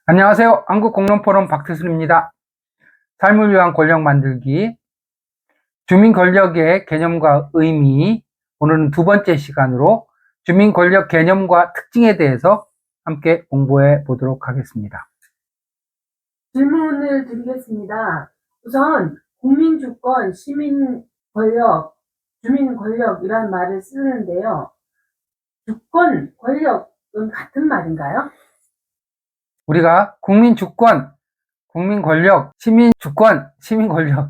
안녕하세요. 한국공론포럼 박태순입니다. 삶을 위한 권력 만들기, 주민 권력의 개념과 의미, 오늘은 두 번째 시간으로 주민 권력 개념과 특징에 대해서 함께 공부해 보도록 하겠습니다. 질문을 드리겠습니다. 우선 국민주권, 시민권력, 주민권력이란 말을 쓰는데요. 주권, 권력은 같은 말인가요? 우리가 국민주권, 국민권력, 시민주권, 시민권력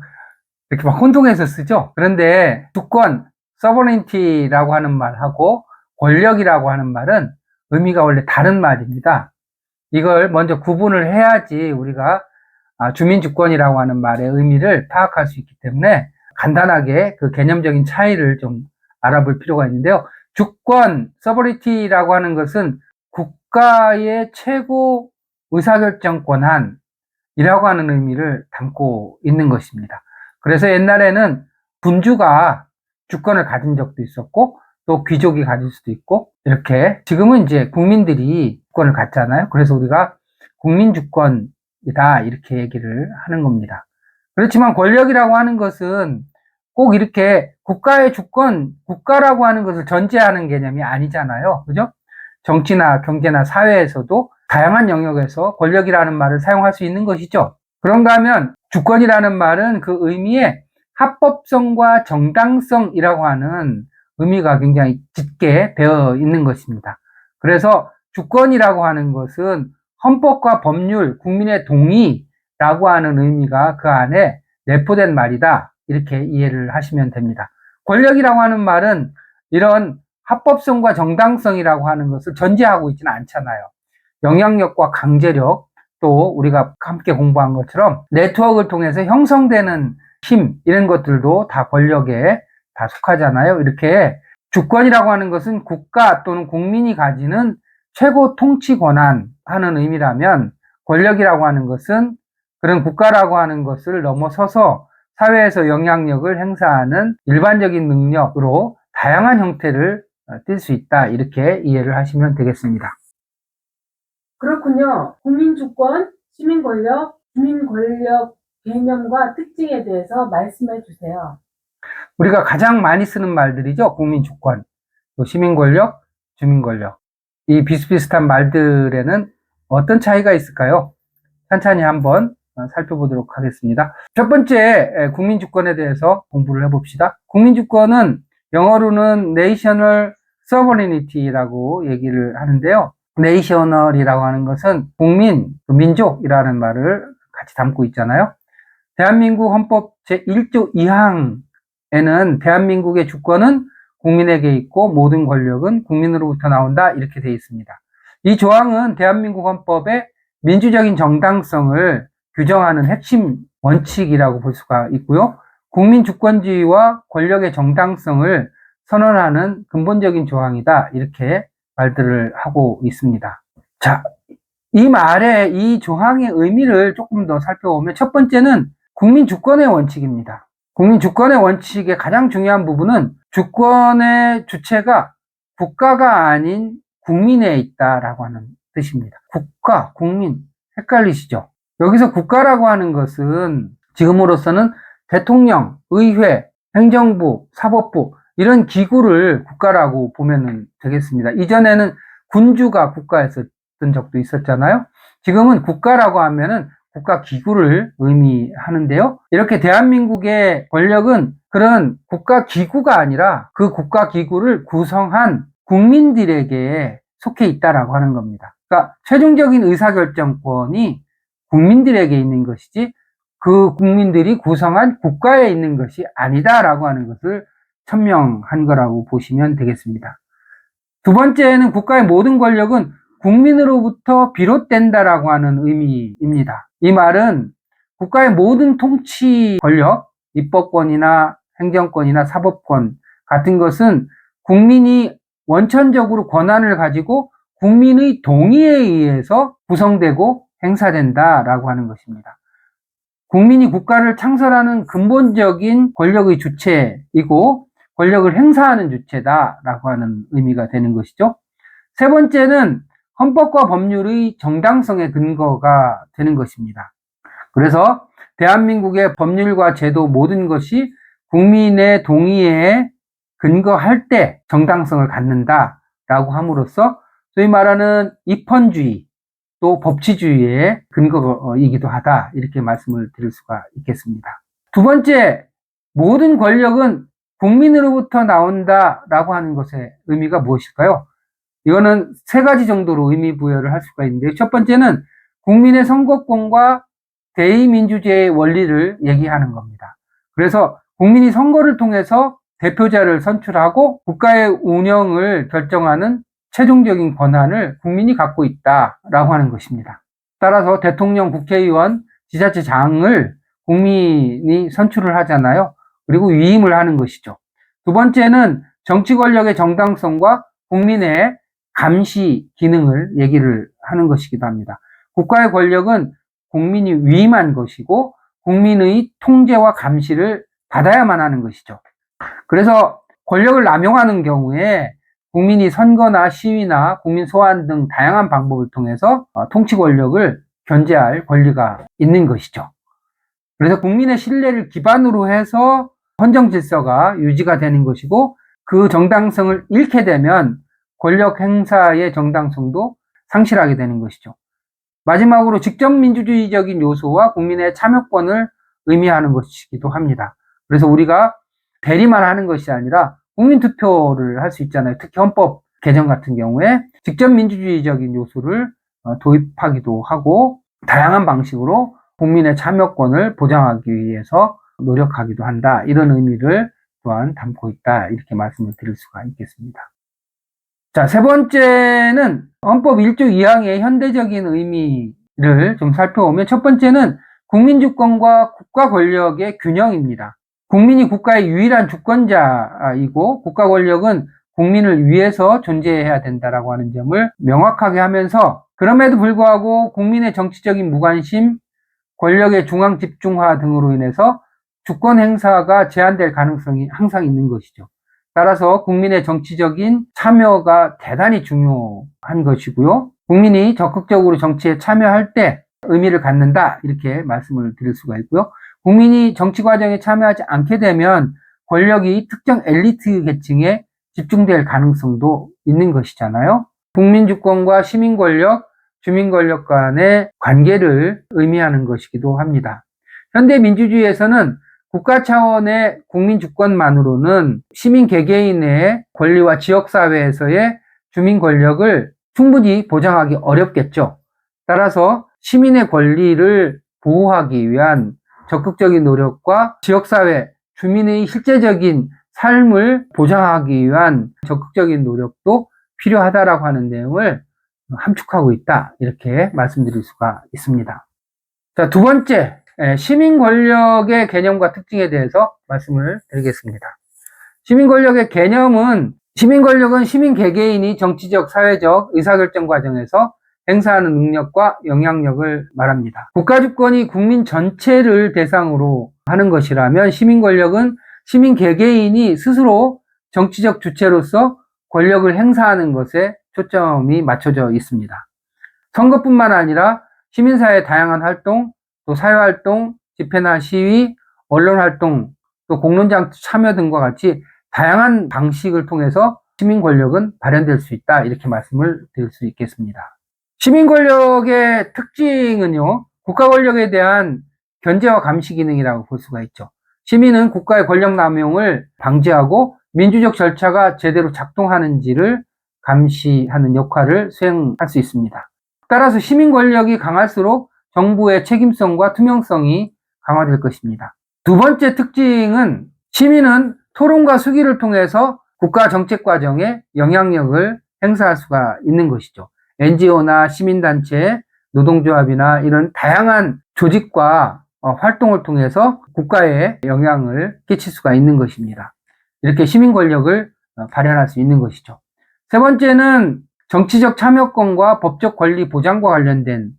이렇게 막 혼동해서 쓰죠. 그런데 주권, 서버레인티라고 하는 말하고 권력이라고 하는 말은 의미가 원래 다른 말입니다. 이걸 먼저 구분을 해야지 우리가 주민주권이라고 하는 말의 의미를 파악할 수 있기 때문에 간단하게 그 개념적인 차이를 좀 알아볼 필요가 있는데요. 주권, 서버리티라고 하는 것은 국가의 최고 의사결정 권한이라고 하는 의미를 담고 있는 것입니다. 그래서 옛날에는 군주가 주권을 가진 적도 있었고 또 귀족이 가질 수도 있고 이렇게 지금은 이제 국민들이 주권을 갖잖아요. 그래서 우리가 국민주권이다 이렇게 얘기를 하는 겁니다. 그렇지만 권력이라고 하는 것은 꼭 이렇게 국가의 주권, 국가라고 하는 것을 전제하는 개념이 아니잖아요. 그죠? 정치나 경제나 사회에서도 다양한 영역에서 권력이라는 말을 사용할 수 있는 것이죠. 그런가 하면 주권이라는 말은 그 의미의 합법성과 정당성이라고 하는 의미가 굉장히 짙게 배어 있는 것입니다. 그래서 주권이라고 하는 것은 헌법과 법률, 국민의 동의라고 하는 의미가 그 안에 내포된 말이다. 이렇게 이해를 하시면 됩니다. 권력이라고 하는 말은 이런 합법성과 정당성이라고 하는 것을 전제하고 있지는 않잖아요. 영향력과 강제력, 또 우리가 함께 공부한 것처럼 네트워크를 통해서 형성되는 힘, 이런 것들도 다 권력에 다 속하잖아요. 이렇게 주권이라고 하는 것은 국가 또는 국민이 가지는 최고 통치 권한 하는 의미라면 권력이라고 하는 것은 그런 국가라고 하는 것을 넘어서서 사회에서 영향력을 행사하는 일반적인 능력으로 다양한 형태를 띨 수 있다. 이렇게 이해를 하시면 되겠습니다. 그렇군요. 국민주권, 시민권력, 주민권력 개념과 특징에 대해서 말씀해 주세요. 우리가 가장 많이 쓰는 말들이죠. 국민주권, 또 시민권력, 주민권력. 이 비슷비슷한 말들에는 어떤 차이가 있을까요? 천천히 한번 살펴보도록 하겠습니다. 첫 번째, 국민주권에 대해서 공부를 해봅시다. 국민주권은 영어로는 National Sovereignty라고 얘기를 하는데요. National이라고 하는 것은 국민, 민족이라는 말을 같이 담고 있잖아요. 대한민국 헌법 제1조 2항에는 대한민국의 주권은 국민에게 있고 모든 권력은 국민으로부터 나온다 이렇게 되어 있습니다. 이 조항은 대한민국 헌법의 민주적인 정당성을 규정하는 핵심 원칙이라고 볼 수가 있고요. 국민 주권주의와 권력의 정당성을 선언하는 근본적인 조항이다 이렇게 말들을 하고 있습니다. 자, 이 말의 이 조항의 의미를 조금 더 살펴보면 첫 번째는 국민 주권의 원칙입니다. 국민 주권의 원칙의 가장 중요한 부분은 주권의 주체가 국가가 아닌 국민에 있다라고 하는 뜻입니다. 국가, 국민, 헷갈리시죠? 여기서 국가라고 하는 것은 지금으로서는 대통령, 의회, 행정부, 사법부 이런 기구를 국가라고 보면 되겠습니다. 이전에는 군주가 국가였었던 적도 있었잖아요. 지금은 국가라고 하면은 국가 기구를 의미하는데요. 이렇게 대한민국의 권력은 그런 국가 기구가 아니라 그 국가 기구를 구성한 국민들에게 속해 있다라고 하는 겁니다. 그러니까 최종적인 의사결정권이 국민들에게 있는 것이지 그 국민들이 구성한 국가에 있는 것이 아니다라고 하는 것을 천명한 거라고 보시면 되겠습니다. 두 번째는 국가의 모든 권력은 국민으로부터 비롯된다라고 하는 의미입니다. 이 말은 국가의 모든 통치 권력, 입법권이나 행정권이나 사법권 같은 것은 국민이 원천적으로 권한을 가지고 국민의 동의에 의해서 구성되고 행사된다라고 하는 것입니다. 국민이 국가를 창설하는 근본적인 권력의 주체이고 권력을 행사하는 주체다라고 하는 의미가 되는 것이죠. 세 번째는 헌법과 법률의 정당성의 근거가 되는 것입니다. 그래서 대한민국의 법률과 제도 모든 것이 국민의 동의에 근거할 때 정당성을 갖는다라고 함으로써 소위 말하는 입헌주의 또 법치주의의 근거이기도 하다, 이렇게 말씀을 드릴 수가 있겠습니다. 두 번째, 모든 권력은 국민으로부터 나온다라고 하는 것의 의미가 무엇일까요? 이거는 세 가지 정도로 의미 부여를 할 수가 있는데요. 첫 번째는 국민의 선거권과 대의민주제의 원리를 얘기하는 겁니다. 그래서 국민이 선거를 통해서 대표자를 선출하고 국가의 운영을 결정하는 최종적인 권한을 국민이 갖고 있다라고 하는 것입니다. 따라서 대통령, 국회의원, 지자체장을 국민이 선출을 하잖아요. 그리고 위임을 하는 것이죠. 두 번째는 정치 권력의 정당성과 국민의 감시 기능을 얘기를 하는 것이기도 합니다. 국가의 권력은 국민이 위임한 것이고 국민의 통제와 감시를 받아야만 하는 것이죠. 그래서 권력을 남용하는 경우에 국민이 선거나 시위나 국민 소환 등 다양한 방법을 통해서 통치 권력을 견제할 권리가 있는 것이죠. 그래서 국민의 신뢰를 기반으로 해서 헌정 질서가 유지가 되는 것이고, 그 정당성을 잃게 되면 권력 행사의 정당성도 상실하게 되는 것이죠. 마지막으로 직접민주주의적인 요소와 국민의 참여권을 의미하는 것이기도 합니다. 그래서 우리가 대리만 하는 것이 아니라 국민투표를 할 수 있잖아요. 특히 헌법 개정 같은 경우에 직접민주주의적인 요소를 도입하기도 하고, 다양한 방식으로 국민의 참여권을 보장하기 위해서 노력하기도 한다, 이런 의미를 또한 담고 있다, 이렇게 말씀을 드릴 수가 있겠습니다. 자, 세 번째는 헌법 1조 2항의 현대적인 의미를 좀 살펴보면, 첫 번째는 국민주권과 국가 권력의 균형입니다. 국민이 국가의 유일한 주권자이고 국가 권력은 국민을 위해서 존재해야 된다라고 하는 점을 명확하게 하면서, 그럼에도 불구하고 국민의 정치적인 무관심, 권력의 중앙 집중화 등으로 인해서 주권 행사가 제한될 가능성이 항상 있는 것이죠. 따라서 국민의 정치적인 참여가 대단히 중요한 것이고요. 국민이 적극적으로 정치에 참여할 때 의미를 갖는다, 이렇게 말씀을 드릴 수가 있고요. 국민이 정치 과정에 참여하지 않게 되면 권력이 특정 엘리트 계층에 집중될 가능성도 있는 것이잖아요. 국민주권과 시민권력, 주민권력 간의 관계를 의미하는 것이기도 합니다. 현대 민주주의에서는 국가 차원의 국민주권만으로는 시민 개개인의 권리와 지역사회에서의 주민 권력을 충분히 보장하기 어렵겠죠. 따라서 시민의 권리를 보호하기 위한 적극적인 노력과 지역사회, 주민의 실제적인 삶을 보장하기 위한 적극적인 노력도 필요하다라고 하는 내용을 함축하고 있다, 이렇게 말씀드릴 수가 있습니다. 자, 두 번째, 시민 권력의 개념과 특징에 대해서 말씀을 드리겠습니다. 시민 권력의 개념은, 시민 권력은 시민 개개인이 정치적, 사회적 의사결정 과정에서 행사하는 능력과 영향력을 말합니다. 국가주권이 국민 전체를 대상으로 하는 것이라면, 시민 권력은 시민 개개인이 스스로 정치적 주체로서 권력을 행사하는 것에 초점이 맞춰져 있습니다. 선거뿐만 아니라 시민사회의 다양한 활동, 또 사회활동, 집회나 시위, 언론활동, 또 공론장 참여 등과 같이 다양한 방식을 통해서 시민 권력은 발현될 수 있다, 이렇게 말씀을 드릴 수 있겠습니다. 시민 권력의 특징은요, 국가 권력에 대한 견제와 감시 기능이라고 볼 수가 있죠. 시민은 국가의 권력 남용을 방지하고 민주적 절차가 제대로 작동하는지를 감시하는 역할을 수행할 수 있습니다. 따라서 시민 권력이 강할수록 정부의 책임성과 투명성이 강화될 것입니다. 두 번째 특징은, 시민은 토론과 수기를 통해서 국가 정책 과정에 영향력을 행사할 수가 있는 것이죠. NGO나 시민단체, 노동조합이나 이런 다양한 조직과 활동을 통해서 국가에 영향을 끼칠 수가 있는 것입니다. 이렇게 시민 권력을 발현할 수 있는 것이죠. 세 번째는 정치적 참여권과 법적 권리 보장과 관련된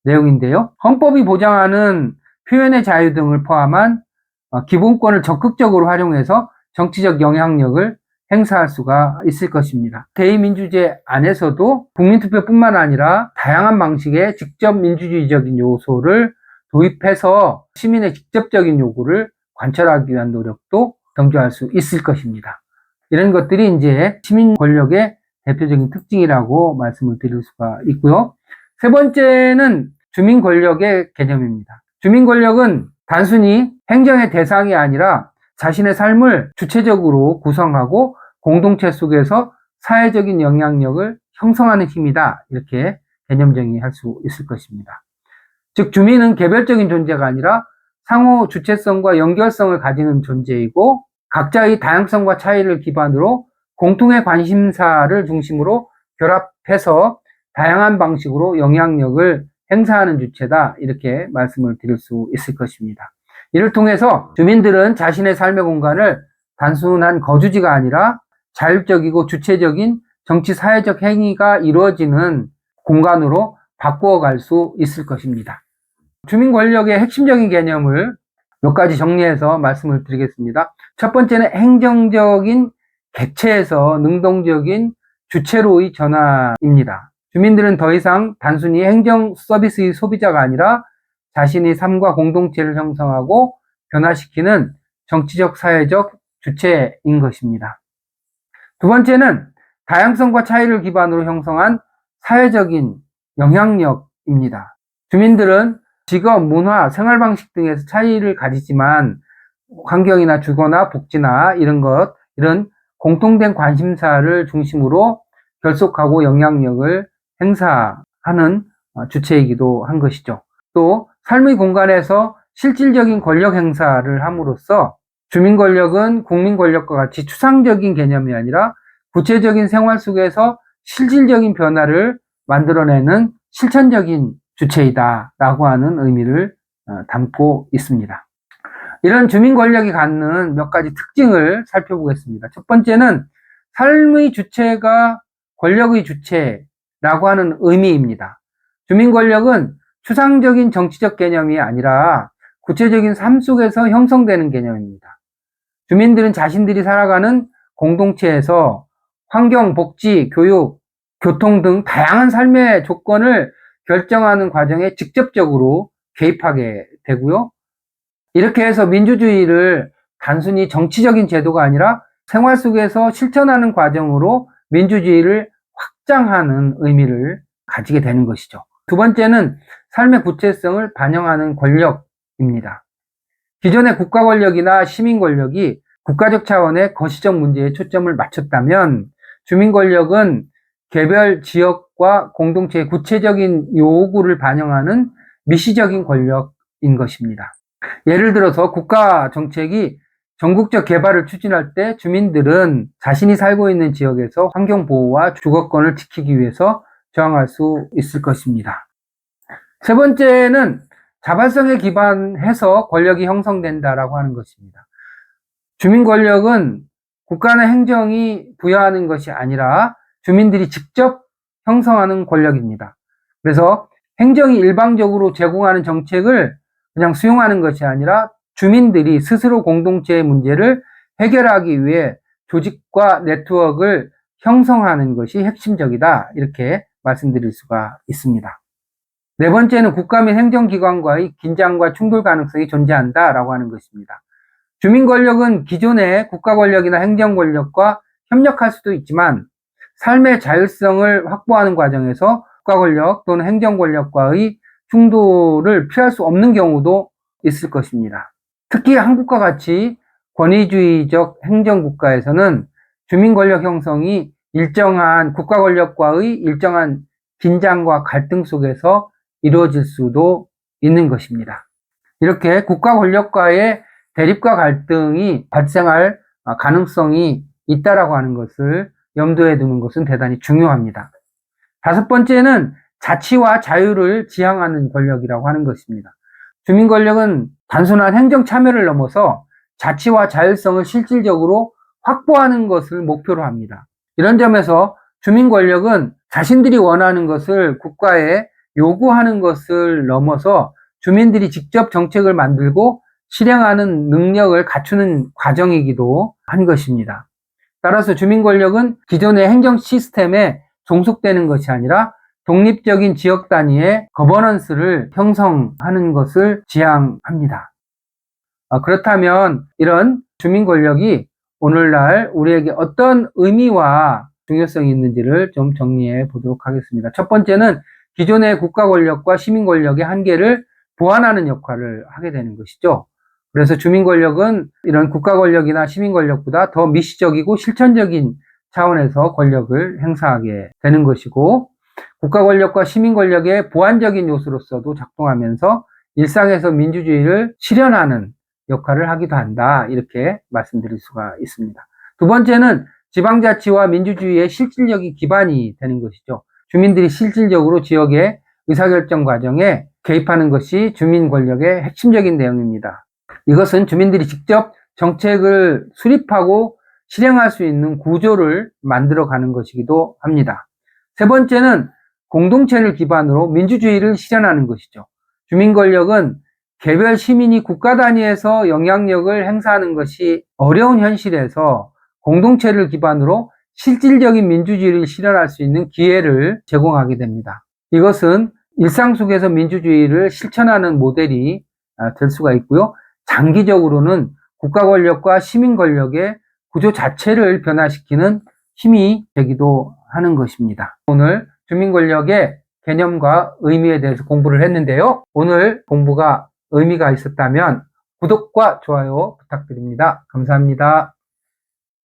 내용인데요. 헌법이 보장하는 표현의 자유 등을 포함한 기본권을 적극적으로 활용해서 정치적 영향력을 행사할 수가 있을 것입니다. 대의민주제 안에서도 국민투표뿐만 아니라 다양한 방식의 직접 민주주의적인 요소를 도입해서 시민의 직접적인 요구를 관철하기 위한 노력도 경주할 수 있을 것입니다. 이런 것들이 이제 시민 권력의 대표적인 특징이라고 말씀을 드릴 수가 있고요. 세 번째는 주민 권력의 개념입니다. 주민 권력은 단순히 행정의 대상이 아니라 자신의 삶을 주체적으로 구성하고 공동체 속에서 사회적인 영향력을 형성하는 힘이다. 이렇게 개념 정의할 수 있을 것입니다. 즉 주민은 개별적인 존재가 아니라 상호 주체성과 연결성을 가지는 존재이고 각자의 다양성과 차이를 기반으로 공통의 관심사를 중심으로 결합해서 다양한 방식으로 영향력을 행사하는 주체다. 이렇게 말씀을 드릴 수 있을 것입니다. 이를 통해서 주민들은 자신의 삶의 공간을 단순한 거주지가 아니라 자율적이고 주체적인 정치 사회적 행위가 이루어지는 공간으로 바꾸어갈 수 있을 것입니다. 주민 권력의 핵심적인 개념을 몇 가지 정리해서 말씀을 드리겠습니다. 첫 번째는 행정적인 객체에서 능동적인 주체로의 전환입니다. 주민들은 더 이상 단순히 행정 서비스의 소비자가 아니라 자신의 삶과 공동체를 형성하고 변화시키는 정치적, 사회적 주체인 것입니다. 두 번째는 다양성과 차이를 기반으로 형성한 사회적인 영향력입니다. 주민들은 직업, 문화, 생활 방식 등에서 차이를 가지지만 환경이나 주거나 복지나 이런 공통된 관심사를 중심으로 결속하고 영향력을 행사하는 주체이기도 한 것이죠. 또 삶의 공간에서 실질적인 권력 행사를 함으로써 주민 권력은 국민 권력과 같이 추상적인 개념이 아니라 구체적인 생활 속에서 실질적인 변화를 만들어내는 실천적인 주체이다 라고 하는 의미를 담고 있습니다. 이런 주민 권력이 갖는 몇 가지 특징을 살펴보겠습니다. 첫 번째는 삶의 주체가 권력의 주체라고 하는 의미입니다. 주민 권력은 추상적인 정치적 개념이 아니라 구체적인 삶 속에서 형성되는 개념입니다. 주민들은 자신들이 살아가는 공동체에서 환경, 복지, 교육, 교통 등 다양한 삶의 조건을 결정하는 과정에 직접적으로 개입하게 되고요. 이렇게 해서 민주주의를 단순히 정치적인 제도가 아니라 생활 속에서 실천하는 과정으로 민주주의를 확장하는 의미를 가지게 되는 것이죠. 두 번째는 삶의 구체성을 반영하는 권력입니다. 기존의 국가 권력이나 시민 권력이 국가적 차원의 거시적 문제에 초점을 맞췄다면 주민 권력은 개별 지역과 공동체의 구체적인 요구를 반영하는 미시적인 권력인 것입니다. 예를 들어서 국가 정책이 전국적 개발을 추진할 때 주민들은 자신이 살고 있는 지역에서 환경 보호와 주거권을 지키기 위해서 저항할 수 있을 것입니다. 세 번째는 자발성에 기반해서 권력이 형성된다라고 하는 것입니다. 주민 권력은 국가나 행정이 부여하는 것이 아니라 주민들이 직접 형성하는 권력입니다. 그래서 행정이 일방적으로 제공하는 정책을 그냥 수용하는 것이 아니라 주민들이 스스로 공동체의 문제를 해결하기 위해 조직과 네트워크를 형성하는 것이 핵심적이다. 이렇게 말씀드릴 수가 있습니다. 네 번째는 국가 및 행정기관과의 긴장과 충돌 가능성이 존재한다라고 하는 것입니다. 주민 권력은 기존의 국가 권력이나 행정 권력과 협력할 수도 있지만 삶의 자율성을 확보하는 과정에서 국가 권력 또는 행정 권력과의 충돌을 피할 수 없는 경우도 있을 것입니다. 특히 한국과 같이 권위주의적 행정국가에서는 주민 권력 형성이 일정한 국가 권력과의 일정한 긴장과 갈등 속에서 이루어질 수도 있는 것입니다. 이렇게 국가 권력과의 대립과 갈등이 발생할 가능성이 있다라고 하는 것을 염두에 두는 것은 대단히 중요합니다. 다섯 번째는 자치와 자유를 지향하는 권력이라고 하는 것입니다. 주민 권력은 단순한 행정 참여를 넘어서 자치와 자율성을 실질적으로 확보하는 것을 목표로 합니다. 이런 점에서 주민 권력은 자신들이 원하는 것을 국가에 요구하는 것을 넘어서 주민들이 직접 정책을 만들고 실행하는 능력을 갖추는 과정이기도 한 것입니다. 따라서 주민 권력은 기존의 행정 시스템에 종속되는 것이 아니라 독립적인 지역 단위의 거버넌스를 형성하는 것을 지향합니다. 그렇다면 이런 주민 권력이 오늘날 우리에게 어떤 의미와 중요성이 있는지를 좀 정리해 보도록 하겠습니다. 첫 번째는 기존의 국가 권력과 시민 권력의 한계를 보완하는 역할을 하게 되는 것이죠. 그래서 주민 권력은 이런 국가 권력이나 시민 권력보다 더 미시적이고 실천적인 차원에서 권력을 행사하게 되는 것이고, 국가 권력과 시민 권력의 보완적인 요소로서도 작동하면서 일상에서 민주주의를 실현하는 역할을 하기도 한다. 이렇게 말씀드릴 수가 있습니다. 두 번째는 지방자치와 민주주의의 실질적인 기반이 되는 것이죠. 주민들이 실질적으로 지역의 의사결정 과정에 개입하는 것이 주민 권력의 핵심적인 내용입니다. 이것은 주민들이 직접 정책을 수립하고 실행할 수 있는 구조를 만들어가는 것이기도 합니다. 세 번째는 공동체를 기반으로 민주주의를 실현하는 것이죠. 주민 권력은 개별 시민이 국가 단위에서 영향력을 행사하는 것이 어려운 현실에서 공동체를 기반으로 실질적인 민주주의를 실현할 수 있는 기회를 제공하게 됩니다. 이것은 일상 속에서 민주주의를 실천하는 모델이 될 수가 있고요. 장기적으로는 국가 권력과 시민 권력의 구조 자체를 변화시키는 힘이 되기도 하는 것입니다. 오늘 주민 권력의 개념과 의미에 대해서 공부를 했는데요. 오늘 공부가 의미가 있었다면 구독과 좋아요 부탁드립니다. 감사합니다.